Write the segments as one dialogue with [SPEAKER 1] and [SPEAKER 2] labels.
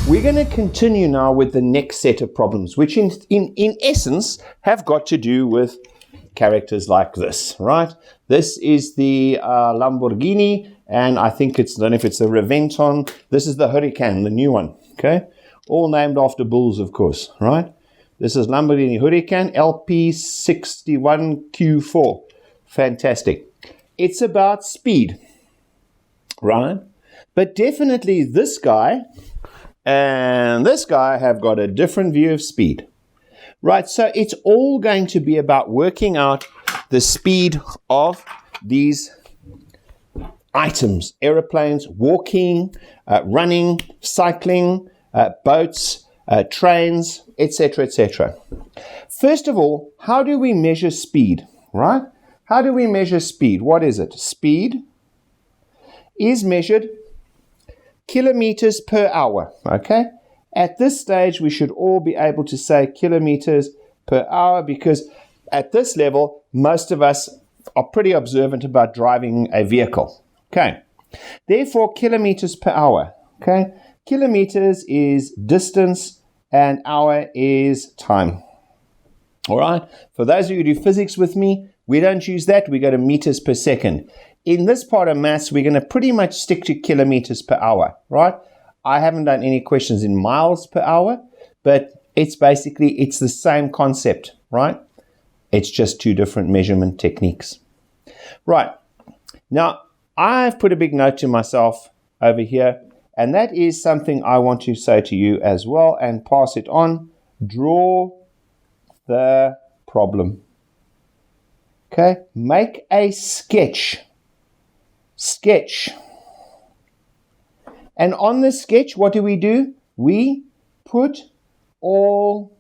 [SPEAKER 1] We're going to continue now with the next set of problems, which in essence have got to do with characters like this, right? This is the Lamborghini, and I think I don't know if it's the Reventon. This is the Huracan, the new one, okay? All named after bulls, of course, right? This is Lamborghini Huracan LP61Q4. Fantastic. It's about speed, right? But definitely this guy and this guy have got a different view of speed. Right, so it's all going to be about working out the speed of these items, aeroplanes, walking, running, cycling, boats, trains, etc., etc. First of all, how do we measure speed, right? How do we measure speed? What is it? Speed is measured kilometers per hour, okay? At this stage, we should all be able to say kilometers per hour because at this level, most of us are pretty observant about driving a vehicle, okay? Therefore, kilometers per hour, okay? Kilometers is distance and hour is time, all right? For those of you who do physics with me, we don't use that. We go to meters per second. In this part of maths, we're going to pretty much stick to kilometers per hour, right? I haven't done any questions in miles per hour, but it's the same concept, right? It's just two different measurement techniques. Right. Now, I've put a big note to myself over here, and that is something I want to say to you as well and pass it on. Draw the problem. Okay? Make a sketch. Sketch. And on the sketch, what do? We put all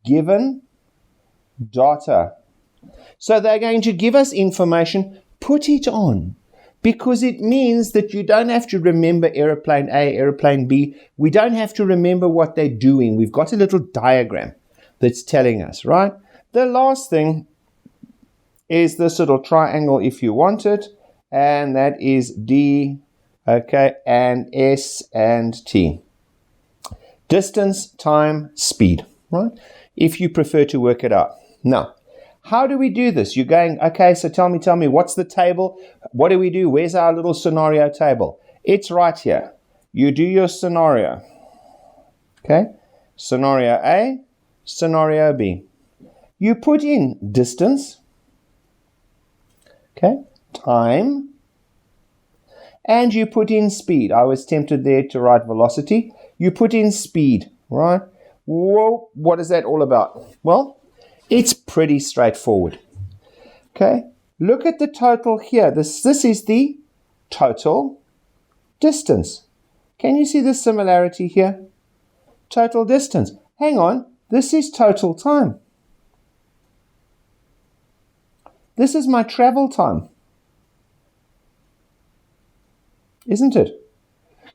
[SPEAKER 1] given data. So they're going to give us information, put it on, because it means that you don't have to remember aeroplane A, aeroplane B. We don't have to remember what they're doing. We've got a little diagram that's telling us, right? The last thing is this little triangle if you want it, and that is D, okay, and S and T. Distance, time, speed, right? If you prefer to work it out. Now, how do we do this? You're going, okay, so tell me, what's the table? What do we do? Where's our little scenario table? It's right here. You do your scenario. Okay? Scenario A, scenario B. You put in distance, okay, time, and you put in speed. I was tempted there to write velocity. You put in speed, right? Whoa, what is that all about? Well, it's pretty straightforward. Okay, look at the total here. This is the total distance. Can you see the similarity here? Total distance. Hang on, this is total time. This is my travel time. Isn't it?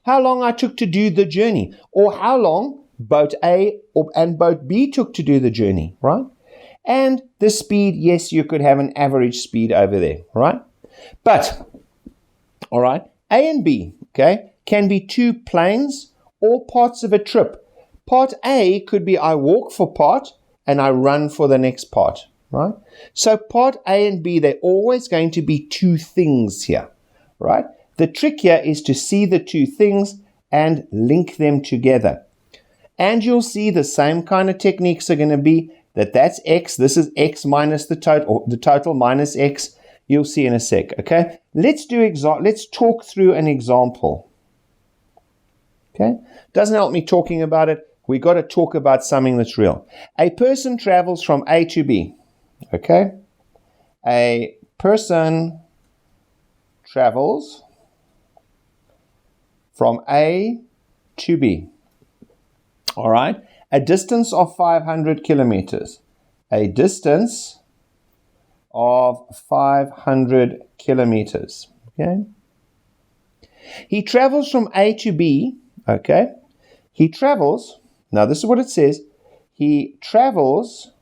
[SPEAKER 1] How long I took to do the journey, or how long boat A and boat B took to do the journey, right? And the speed, yes, you could have an average speed over there, right? But, all right, A and B, okay, can be two planes or parts of a trip. Part A could be I walk for part and I run for the next part, right? So part A and B, they're always going to be two things here, right? The trick here is to see the two things and link them together. And you'll see the same kind of techniques are going to be that's X, this is X minus the total minus X. You'll see in a sec, okay? Let's talk through an example. Okay? Doesn't help me talking about it. We got to talk about something that's real. A person travels from A to B, okay? A person travels from A to B. All right? A distance of 500 kilometers. A distance of 500 kilometers. Okay? He travels from A to B. Okay? He travels, now this is what it says. He travels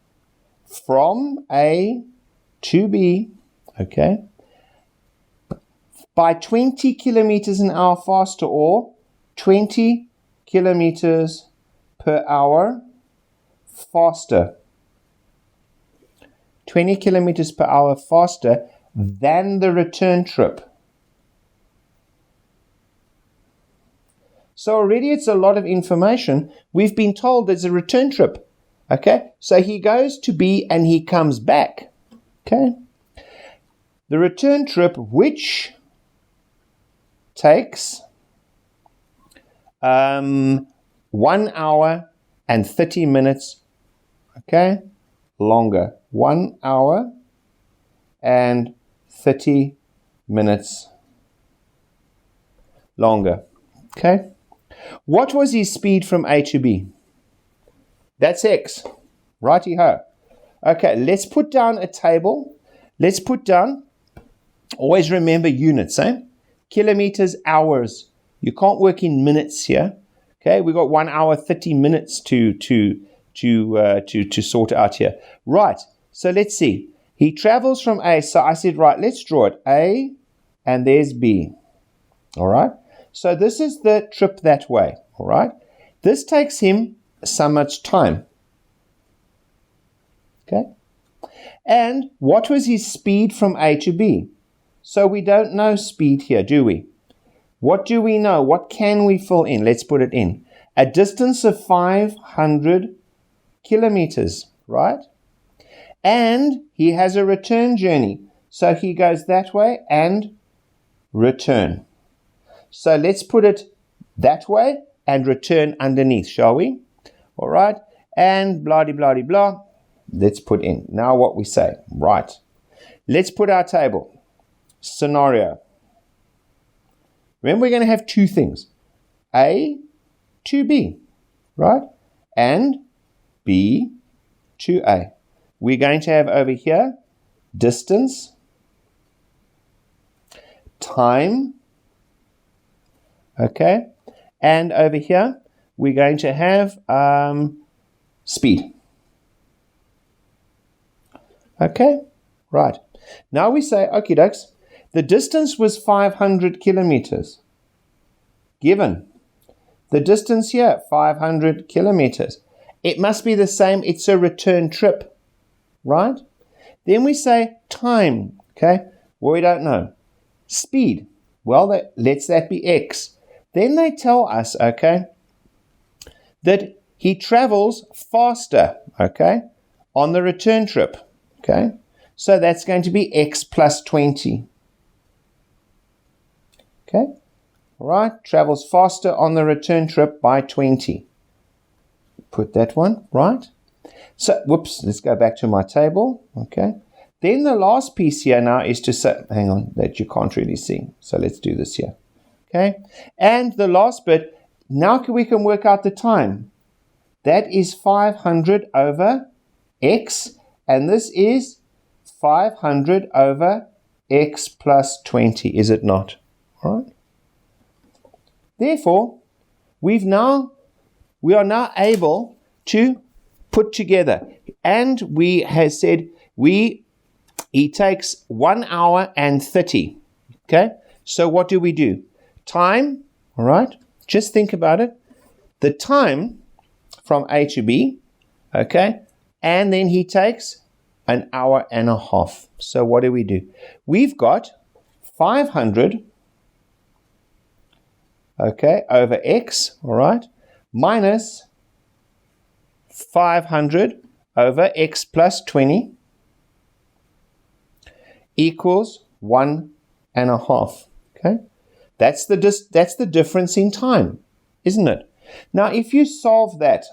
[SPEAKER 1] from A to B. Okay? By 20 kilometers an hour faster, or 20 kilometers per hour faster. 20 kilometers per hour faster than the return trip. So already it's a lot of information. We've been told there's a return trip. Okay, so he goes to B and he comes back. Okay, the return trip, which takes 1 hour and 30 minutes, okay, longer. 1 hour and 30 minutes longer. Okay, what was his speed from A to B? That's X. Righty-ho. Okay, let's put down a table. Let's put down, always remember units, eh? Kilometers, hours. You can't work in minutes here. Okay, we got 1 hour, 30 minutes to sort out here. Right, so let's see. He travels from A. So I said, right, let's draw it. A, and there's B. All right, so this is the trip that way. All right, this takes him so much time. Okay, and what was his speed from A to B? So we don't know speed here, do we? What do we know? What can we fill in? Let's put it in. A distance of 500 kilometers, right? And he has a return journey. So he goes that way and return. So let's put it that way and return underneath, shall we? All right. And blah-de-blah-de-blah. Let's put in. Now what we say. Right. Let's put our table. Scenario. Remember, we're going to have two things. A to B, right? And B to A. We're going to have over here distance, time, okay? And over here, we're going to have speed. Okay, right. Now we say, okie dokes, the distance was 500 kilometers. Given the distance here, 500 kilometers. It must be the same. It's a return trip, right? Then we say time, okay? Well, we don't know. Speed, well, let's that be X. Then they tell us, okay, that he travels faster, okay, on the return trip, okay? So that's going to be X plus 20. Okay, all right, travels faster on the return trip by 20. Put that one, right? So, whoops, let's go back to my table, okay? Then the last piece here now is to say, hang on, that you can't really see. So let's do this here, okay? And the last bit, now we can work out the time. That is 500 over X, and this is 500 over X plus 20, is it not? Right? Therefore, we are now able to put together, and we have said he takes 1 hour and 30. Okay, so what do? Time, all right, just think about it. The time from A to B, okay, and then he takes 1 hour and a half. So what do? We've got 500, okay, over X, all right, minus 500 over X plus 20 equals 1.5. Okay, that's the difference in time, isn't it? Now, if you solve that,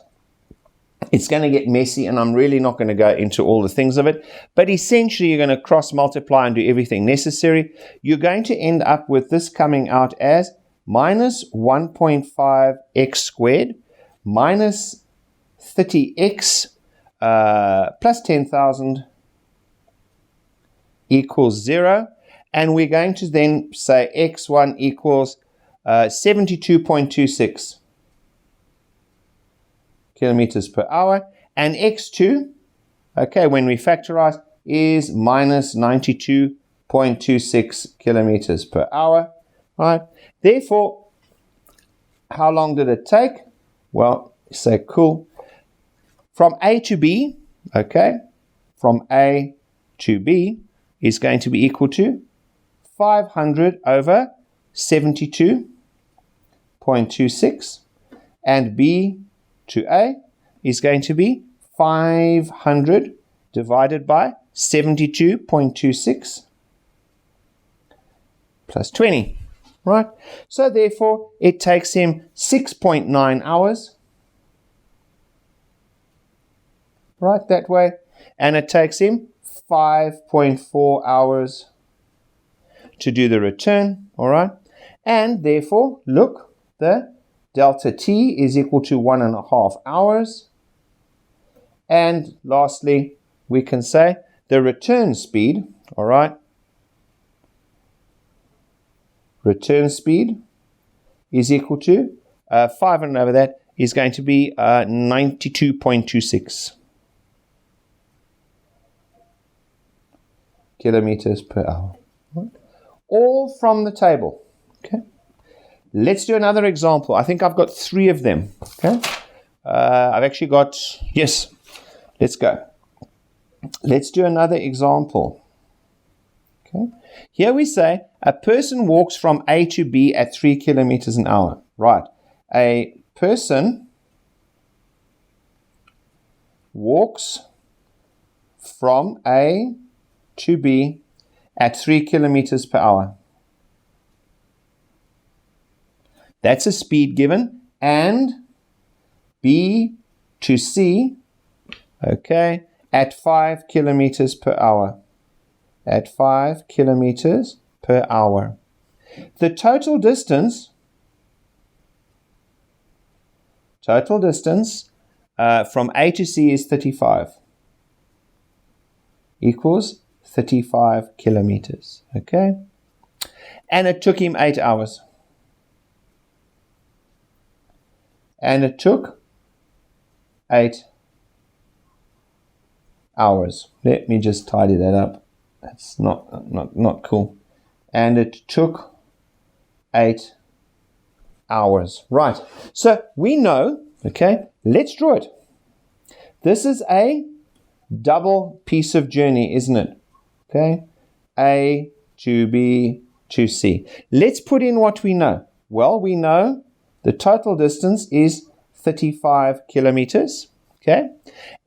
[SPEAKER 1] it's going to get messy, and I'm really not going to go into all the things of it. But essentially, you're going to cross multiply and do everything necessary. You're going to end up with this coming out as minus 1.5 x squared minus 30x plus 10,000 equals 0. And we're going to then say x1 equals 72.26 kilometers per hour. And x2, okay, when we factorize, is minus 92.26 kilometers per hour. Right? Therefore, how long did it take? Well, say cool. From A to B, okay, from A to B is going to be equal to 500 over 72.26, and B to A is going to be 500 divided by 72.26 plus 20, right? So therefore, it takes him 6.9 hours, right, that way, and it takes him 5.4 hours to do the return, all right? And therefore, look, the delta T is equal to 1.5 hours. And lastly, we can say the return speed, all right, return speed is equal to 500 over that is going to be 92.26 kilometers per hour. Right? All from the table. Okay. Let's do another example. I think I've got 3 of them. Okay. I've actually got, yes, let's go. Let's do another example. Okay. Here we say a person walks from A to B at 3 kilometers an hour. Right. A person walks from A to B at 3 kilometers per hour. That's a speed given. And B to C, okay, at 5 kilometers per hour. At 5 kilometers per hour. The total distance from A to C is 35. Equals 35 kilometers. Okay? And it took him 8 hours. And it took 8 hours. Let me just tidy that up. That's not cool. And it took 8 hours. Right. So we know, okay, let's draw it. This is a double piece of journey, isn't it? Okay. A to B to C. Let's put in what we know. Well, we know the total distance is 35 kilometers. Okay.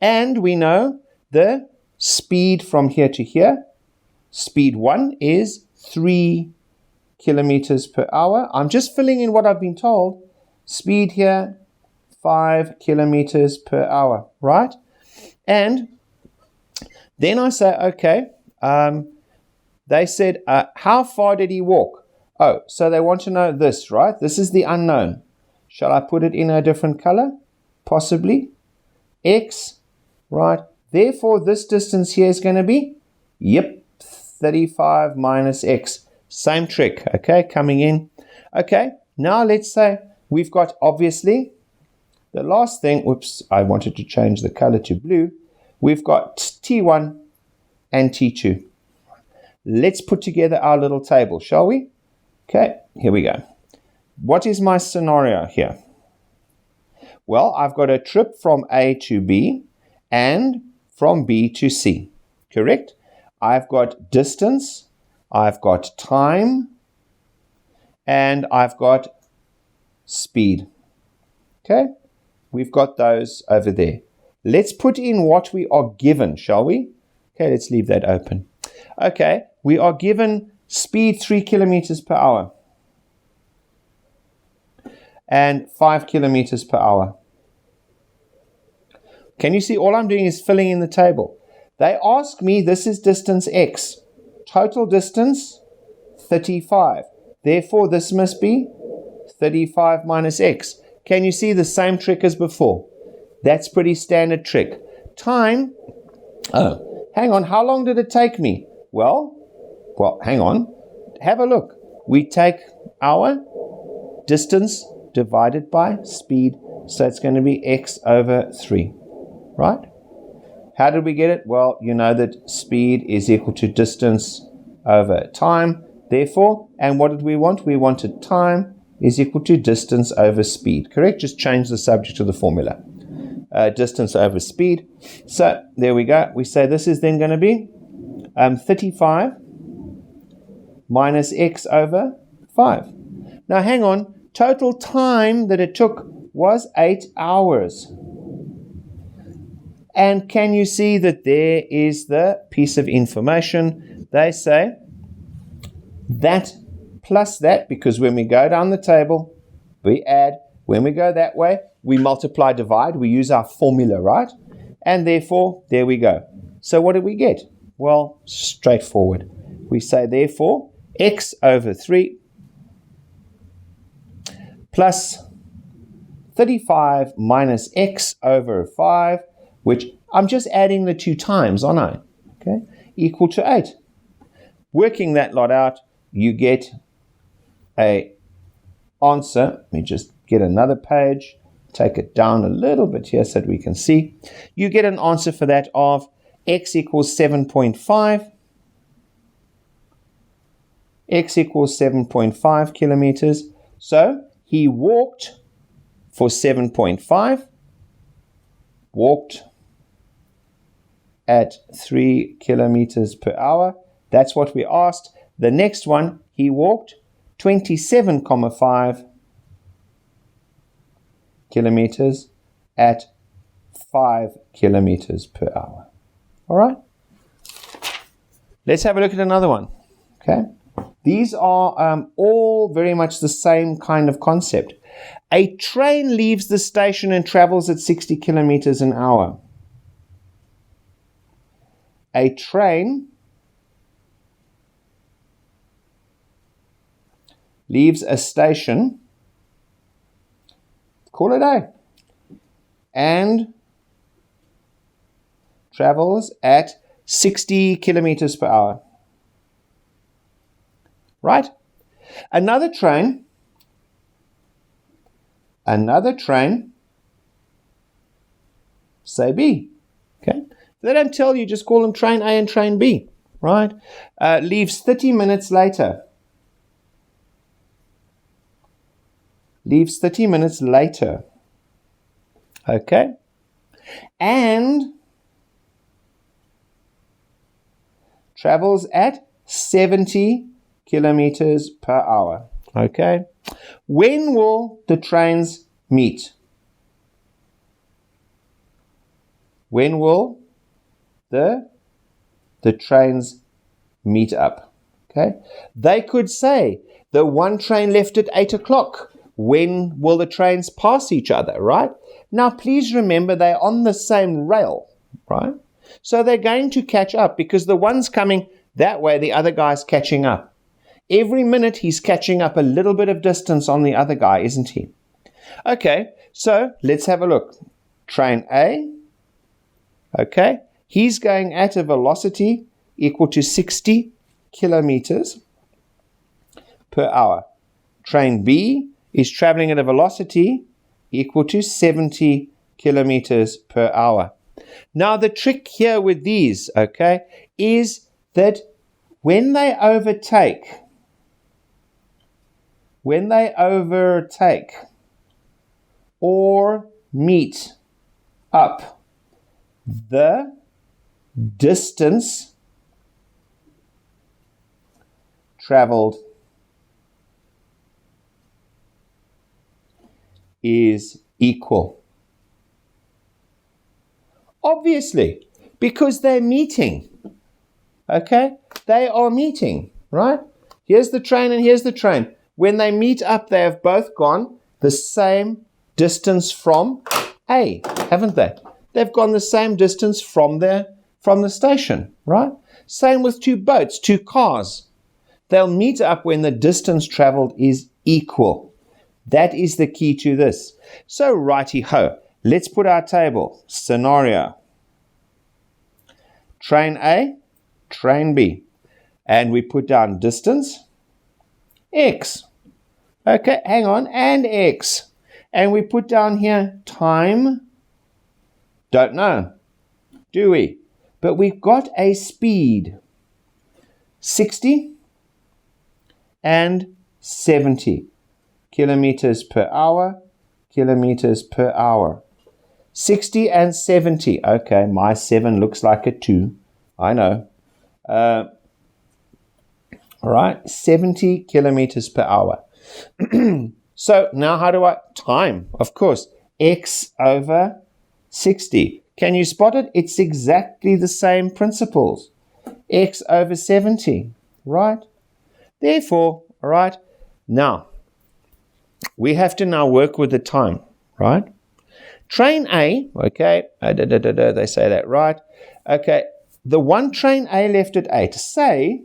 [SPEAKER 1] And we know the speed from here to here. Speed 1 is 3 kilometers per hour. I'm just filling in what I've been told. Speed here, 5 kilometers per hour, right? And then I say, okay, they said, how far did he walk? Oh, so they want to know this, right? This is the unknown. Shall I put it in a different color? Possibly. X, right? Therefore, this distance here is going to be, yep, 35 minus X. Same trick, okay, coming in. Okay, now let's say we've got, obviously, the last thing, whoops, I wanted to change the color to blue. We've got T1 and T2. Let's put together our little table, shall we? Okay, here we go. What is my scenario here? Well, I've got a trip from A to B and from B to C, correct? I've got distance, I've got time, and I've got speed. Okay, we've got those over there. Let's put in what we are given, shall we? Okay, let's leave that open. Okay, we are given speed 3 kilometers per hour and 5 kilometers per hour. Can you see all I'm doing is filling in the table? They ask me, this is distance X. Total distance, 35. Therefore, this must be 35 minus X. Can you see the same trick as before? That's pretty standard trick. Time, oh, hang on, how long did it take me? Well, hang on. Have a look. We take our distance divided by speed. So it's going to be X over 3. Right? How did we get it? Well, you know that speed is equal to distance over time. Therefore, and what did we want? We wanted time. is equal to distance over speed. Correct? Just change the subject to the formula. Distance over speed. So there we go. We say this is then going to be 35 minus x over 5. Now hang on. Total time that it took was 8 hours. And can you see that there is the piece of information? They say that plus that, because when we go down the table, we add. When we go that way, we multiply, divide. We use our formula, right? And therefore, there we go. So what did we get? Well, straightforward. We say, therefore, x over 3 plus 35 minus x over 5, which I'm just adding the 2 times, aren't I? Okay, equal to 8. Working that lot out, you get a answer. Let me just get another page, take it down a little bit here so that we can see. You get an answer for that of x equals 7.5. X equals 7.5 kilometers. So he walked for 7.5, walked at 3 kilometers per hour. That's what we asked. The next one, he walked 27.5 kilometers at 5 kilometers per hour. All right? Let's have a look at another one. Okay? These are all very much the same kind of concept. A train leaves the station and travels at 60 kilometers an hour. A train leaves a station, call it A, and travels at 60 kilometers per hour. Right? Another train, say B. Okay? If they don't tell you, just call them train A and train B. Right? Leaves 30 minutes later. Leaves 30 minutes later. Okay? And travels at 70 kilometers per hour. Okay? When will the trains meet? When will the trains meet up? Okay? They could say the one train left at 8 o'clock. When will the trains pass each other, right? Now, please remember they're on the same rail, right? So they're going to catch up because the one's coming that way, the other guy's catching up. Every minute he's catching up a little bit of distance on the other guy, isn't he? Okay, so let's have a look. Train A, okay, he's going at a velocity equal to 60 kilometers per hour. Train B is traveling at a velocity equal to 70 kilometers per hour. Now, the trick here with these, okay, is that when they overtake or meet up, the distance traveled is equal. Obviously, because they're meeting. Okay? They are meeting, right? Here's the train and here's the train. When they meet up, they have both gone the same distance from A, haven't they? They've gone the same distance from the station, right? Same with two boats, two cars. They'll meet up when the distance traveled is equal. That is the key to this. So righty-ho, let's put our table. Scenario. Train A, train B. And we put down distance, X. Okay, hang on, and X. And we put down here time. Don't know, do we? But we've got a speed, 60 and 70 kilometers per hour, kilometers per hour. 60 and 70. Okay, my 7 looks like a 2. I know. All right, 70 kilometers per hour. So now how do I time? Of course, x over 60. Can you spot it? It's exactly the same principles. X over 70, right? Therefore, all right, now we have to now work with the time, right? Train A, okay, they say that, right? Okay, the one train A left at 8. Say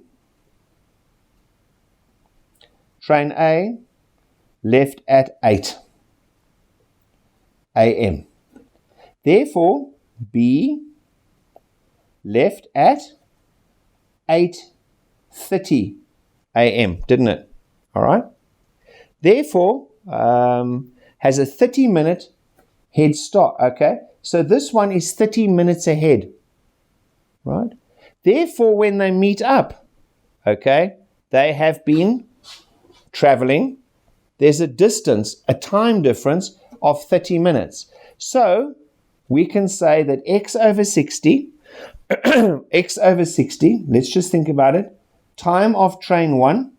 [SPEAKER 1] train A left at 8 a.m. Therefore, B left at 8:30 a.m., didn't it? All right? Therefore, has a 30-minute head start, okay? So this one is 30 minutes ahead, right? Therefore, when they meet up, okay, they have been traveling. There's a distance, a time difference of 30 minutes. So we can say that x over 60, x over 60, let's just think about it, time of train 1,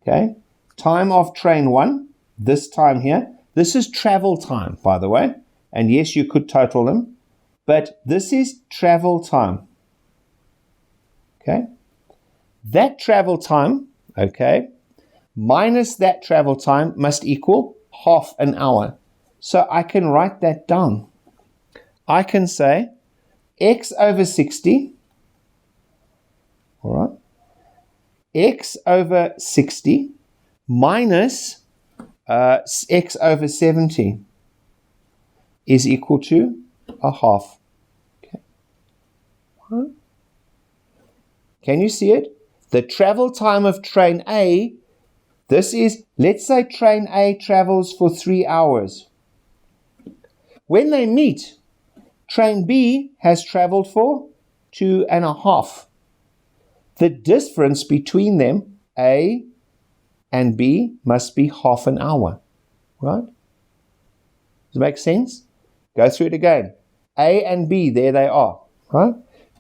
[SPEAKER 1] okay, time of train 1, this time here, this is travel time, by the way, and yes, you could total them, but this is travel time, okay, that travel time, okay, minus that travel time must equal half an hour. So I can write that down. I can say x over 60, all right, x over 60 minus x over 70 is equal to a half. Okay. Right. Can you see it? The travel time of train A, this is, let's say train A travels for 3 hours. When they meet, train B has traveled for 2.5. The difference between them, A and B, must be half an hour, right? Does it make sense? Go through it again. A and B, there they are, right?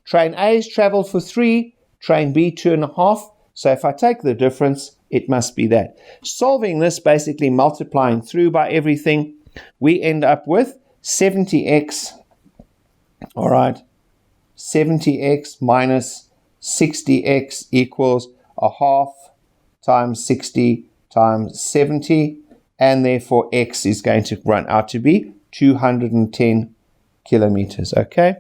[SPEAKER 1] Train A has traveled for 3, train B 2.5. So if I take the difference, it must be that. Solving this, basically multiplying through by everything, we end up with 70x, all right, 70x minus 60x equals a half times 60 times 70, and therefore x is going to run out to be 210 kilometers, okay?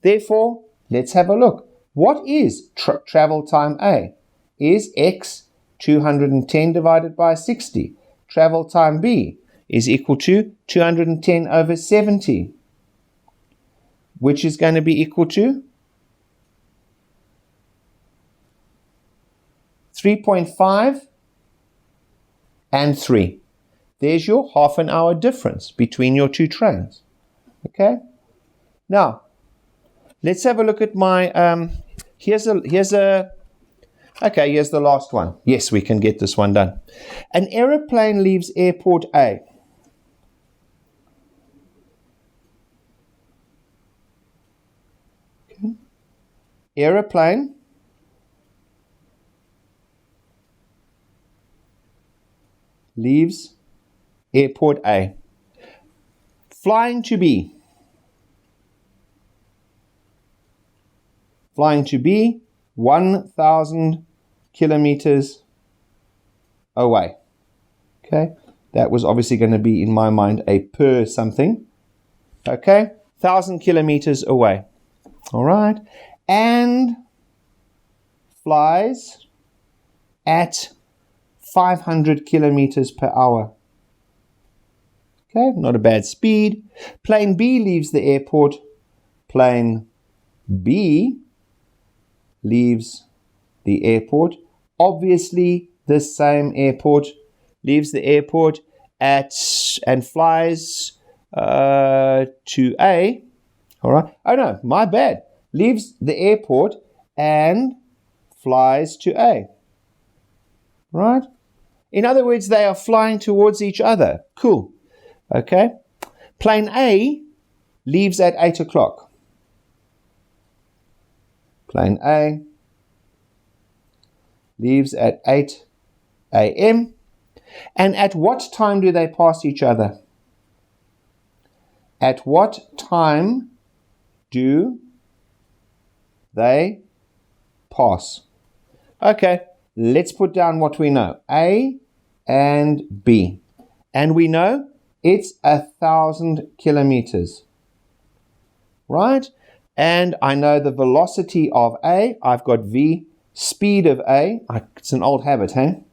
[SPEAKER 1] Therefore, let's have a look. What is travel time A? Is x 210 divided by 60. Travel time B is equal to 210 over 70, which is going to be equal to 3.5 and 3. There's your half an hour difference between your two trains. Okay? Now, let's have a look at my, here's the last one. Yes, we can get this one done. An aeroplane leaves airport A. Okay. Aeroplane leaves airport A. Flying to B. Flying to B, 1,000 kilometers away. Okay, that was obviously going to be in my mind a per something. Okay, 1,000 kilometers away. All right, and flies at 500 kilometers per hour. Okay, not a bad speed. Plane B leaves the airport. Plane B leaves the airport. Obviously, this same airport leaves the airport and flies to A. All right. Oh no, my bad. Leaves the airport and flies to A. Right? In other words, they are flying towards each other. Cool. Okay. Plane A leaves at 8 o'clock. Plane A leaves at 8 a.m. And at what time do they pass each other? At what time do they pass? Okay, let's put down what we know. A and B. And we know it's 1,000 kilometers. Right? And I know the velocity of A. I've got V, speed of A. It's an old habit, hey?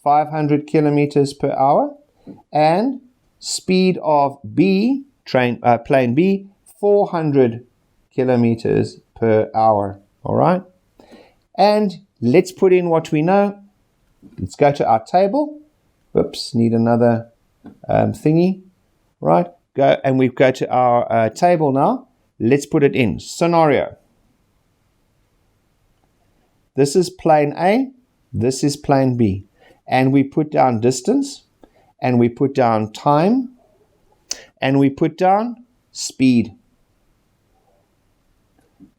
[SPEAKER 1] 500 kilometers per hour. And speed of B, plane B, 400 kilometers per hour. All right? And let's put in what we know. Let's go to our table. Whoops, need another thingy. Right? Go, and we go to our table now. Let's put it in. Scenario. This is plane A. This is plane B. And we put down distance. And we put down time. And we put down speed.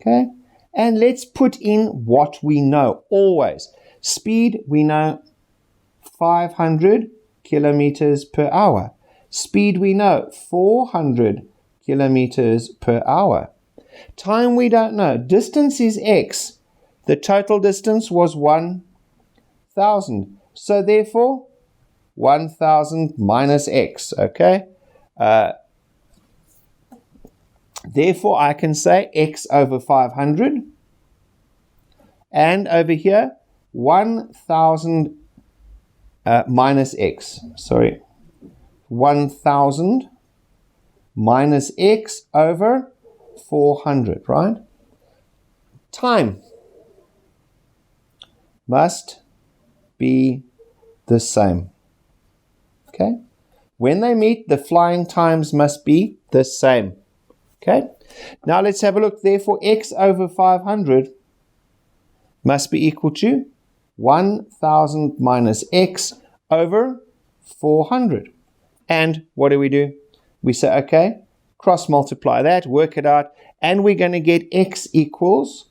[SPEAKER 1] Okay? And let's put in what we know. Always. Speed, we know 500 kilometers per hour. Speed, we know 400 kilometers per hour. Time, we don't know. Distance is x. The total distance was 1,000. So therefore, 1,000 minus x. Okay? Therefore, I can say x over 500. And over here, 1,000 minus x. Sorry. 1,000 minus x over 400, right? Time must be the same. Okay? When they meet, the flying times must be the same. Okay? Now let's have a look. Therefore, x over 500 must be equal to 1,000 minus x over 400. And what do? We say, okay, cross multiply that, work it out, and we're going to get x equals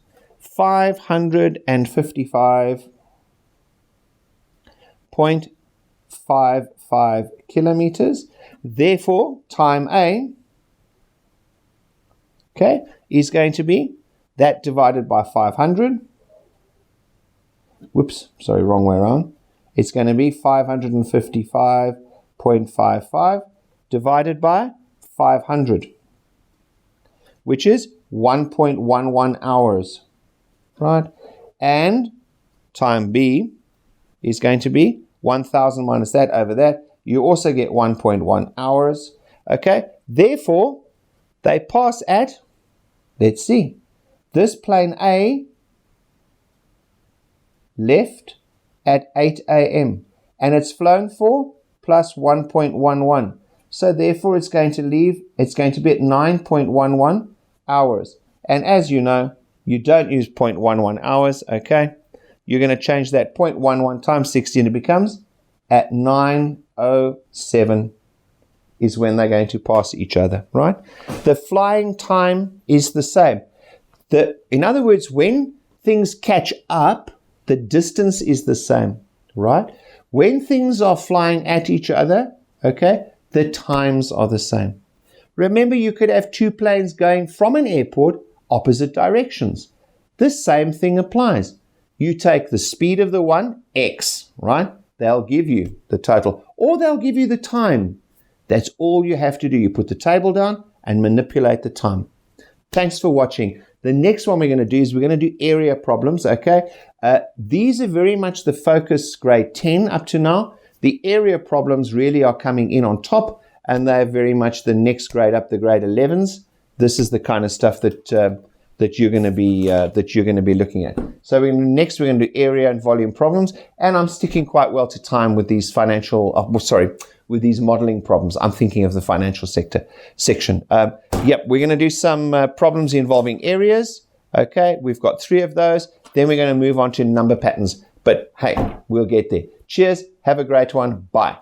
[SPEAKER 1] 555.55 kilometers. Therefore, time A, okay, is going to be that divided by 500. Whoops, sorry, wrong way around. It's going to be 555.55 divided by 500, which is 1.11 hours, right? And time B is going to be 1,000 minus that over that. You also get 1.1 hours, okay? Therefore, they pass at, let's see, this plane A left at 8 a.m. and it's flown for plus 1.11. So therefore it's going to be at 9.11 hours. And as you know, you don't use 0.11 hours, okay? You're going to change that 0.11 times 60 and it becomes at 9:07 is when they're going to pass each other, right? The flying time is the same. In other words, when things catch up, the distance is the same, right? When things are flying at each other, okay, the times are the same. Remember, you could have two planes going from an airport opposite directions. The same thing applies. You take the speed of the one, x, right? They'll give you the total, or they'll give you the time. That's all you have to do. You put the table down and manipulate the time. Thanks for watching. The next one we're going to do is we're going to do area problems, okay? These are very much the focus grade 10 up to now. The area problems really are coming in on top, and they're very much the next grade up, the grade 11s. This is the kind of stuff that you're going to be looking at. So next we're going to do area and volume problems, and I'm sticking quite well to time with these with these modeling problems. I'm thinking of the financial sector section. We're going to do some problems involving areas. Okay, we've got 3 of those, Then we're going to move on to number patterns. But hey, we'll get there. Cheers. Have a great one. Bye.